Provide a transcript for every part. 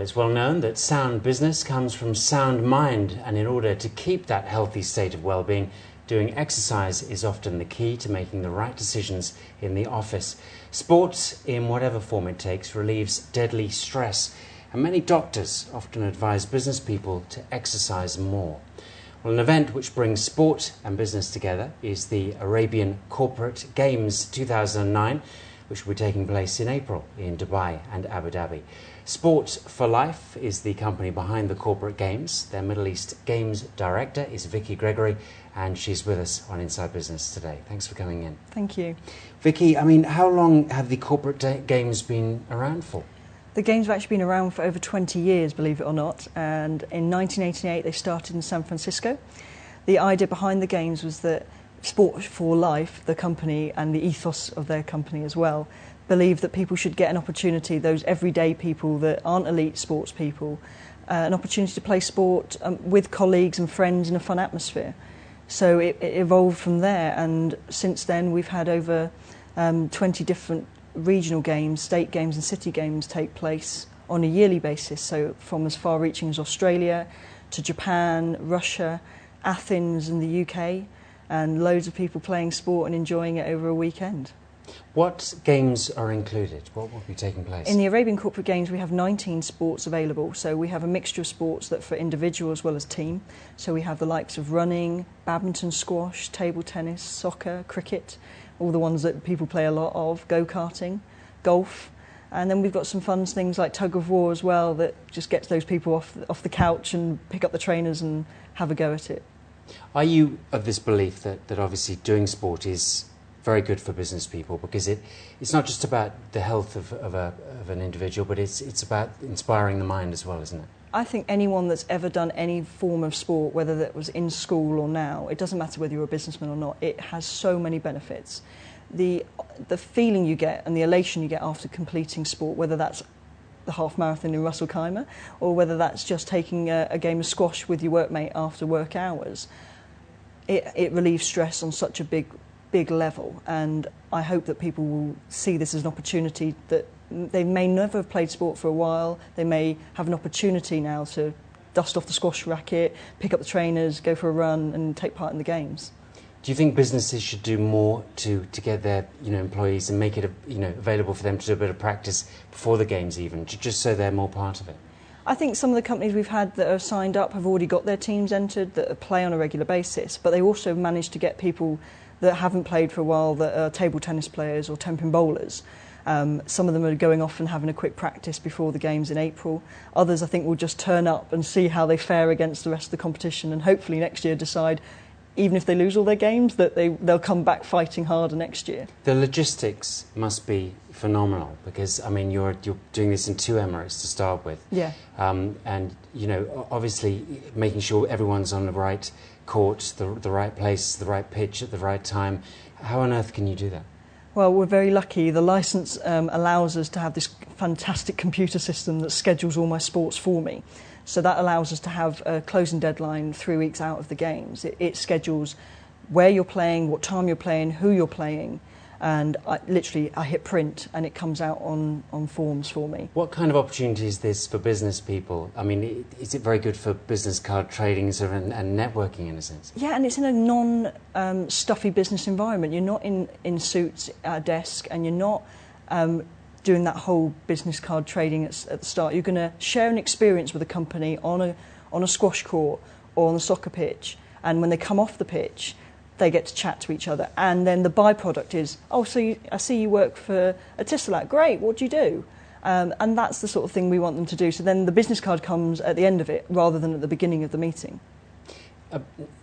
Well, it's well known that sound business comes from sound mind, and in order to keep that healthy state of well-being, doing exercise is often the key to making the right decisions in the office. Sport, in whatever form it takes, relieves deadly stress, and many doctors often advise business people to exercise more. Well, an event which brings sport and business together is the Arabian Corporate Games 2009, which will be taking place in April in Dubai and Abu Dhabi. Sport for Life is the company behind the Corporate Games. Their Middle East Games Director is Vicky Gregory, and she's with us on Inside Business today. Thanks for coming in. Thank you. Vicky, how long have the Corporate Games been around for? The Games have actually been around for over 20 years, believe it or not, and in 1988 they started in San Francisco. The idea behind the Games was that Sport for Life, the company, and the ethos of their company as well, believe that people should get an opportunity, those everyday people that aren't elite sports people, an opportunity to play sport with colleagues and friends in a fun atmosphere. So it evolved from there, and since then we've had over 20 different regional games, state games and city games take place on a yearly basis, so from as far-reaching as Australia to Japan, Russia, Athens and the UK, and loads of people playing sport and enjoying it over a weekend. What games are included? What will be taking place? In the Arabian Corporate Games we have 19 sports available, so we have a mixture of sports that for individual as well as team. So we have the likes of running, badminton, squash, table tennis, soccer, cricket, all the ones that people play a lot of, go-karting, golf, and then we've got some fun things like tug of war as well that just gets those people off the couch and pick up the trainers and have a go at it. Are you of this belief that obviously doing sport is very good for business people, because it's not just about the health of an individual, but it's about inspiring the mind as well, isn't it? I think anyone that's ever done any form of sport, whether that was in school or now, it doesn't matter whether you're a businessman or not, it has so many benefits. The feeling you get and the elation you get after completing sport, whether that's the half marathon in Russell Keimer or whether that's just taking a game of squash with your workmate after work hours, it relieves stress on such a big level, and I hope that people will see this as an opportunity that they may never have played sport for a while. They may have an opportunity now to dust off the squash racket, pick up the trainers, go for a run and take part in the games. Do you think businesses should do more to get their employees and make it available for them to do a bit of practice before the games, even just so they're more part of it? I think some of the companies we've had that are signed up have already got their teams entered that play on a regular basis, but they also managed to get people that haven't played for a while, that are table tennis players or 10-pin bowlers. Some of them are going off and having a quick practice before the games in April. Others I think will just turn up and see how they fare against the rest of the competition, and hopefully next year decide, even if they lose all their games, that they'll come back fighting harder next year. The logistics must be phenomenal, because you're doing this in 2 Emirates to start with. Yeah. And obviously making sure everyone's on the right court, the right place, the right pitch at the right time. How on earth can you do that? Well, we're very lucky. The licence allows us to have this fantastic computer system that schedules all my sports for me. So that allows us to have a closing deadline 3 weeks out of the games. It schedules where you're playing, what time you're playing, who you're playing, and I hit print and it comes out on forms for me. What kind of opportunity is this for business people? Is it very good for business card trading and networking in a sense? Yeah, and it's in a non-stuffy business environment. You're not in suits at a desk, and you're not doing that whole business card trading at the start. You're going to share an experience with a company on a squash court or on the soccer pitch, and when they come off the pitch, they get to chat to each other, and then the byproduct is, oh, so I see you work for a Etisalat, great, what do you do? And that's the sort of thing we want them to do. So then the business card comes at the end of it rather than at the beginning of the meeting.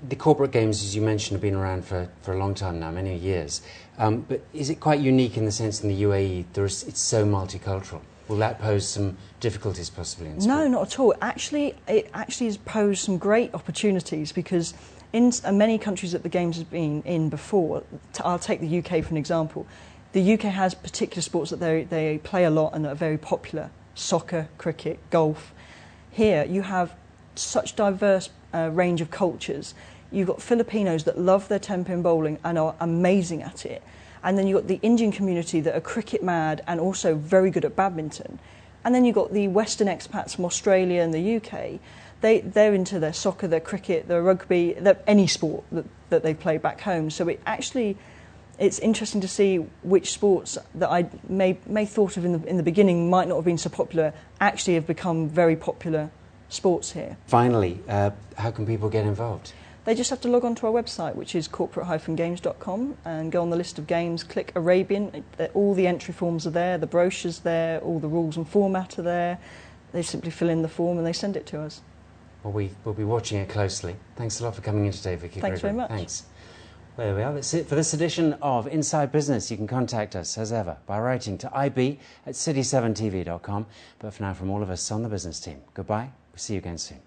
The corporate games, as you mentioned, have been around for a long time now, many years. But is it quite unique in the sense in the UAE, it's so multicultural? Will that pose some difficulties possibly in sport? No, not at all. It actually has posed some great opportunities, because in many countries that the Games have been in before, I'll take the UK for an example, the UK has particular sports that they play a lot and are very popular: soccer, cricket, golf. Here you have such diverse range of cultures. You've got Filipinos that love their 10-pin bowling and are amazing at it. And then you've got the Indian community that are cricket mad and also very good at badminton. And then you've got the Western expats from Australia and the UK. They're into their soccer, their cricket, their rugby, any sport that they play back home. So it's interesting to see which sports that I may thought of in the beginning might not have been so popular actually have become very popular sports here. Finally, how can people get involved? They just have to log on to our website, which is corporate-games.com, and go on the list of games, click Arabian. All the entry forms are there, the brochure's there, all the rules and format are there. They simply fill in the form and they send it to us. Well, we'll be watching it closely. Thanks a lot for coming in today, Vicky. Thanks very much. Thanks. Well, there we are. That's it for this edition of Inside Business. You can contact us, as ever, by writing to ib@city7tv.com. But for now, from all of us on the business team, goodbye. We'll see you again soon.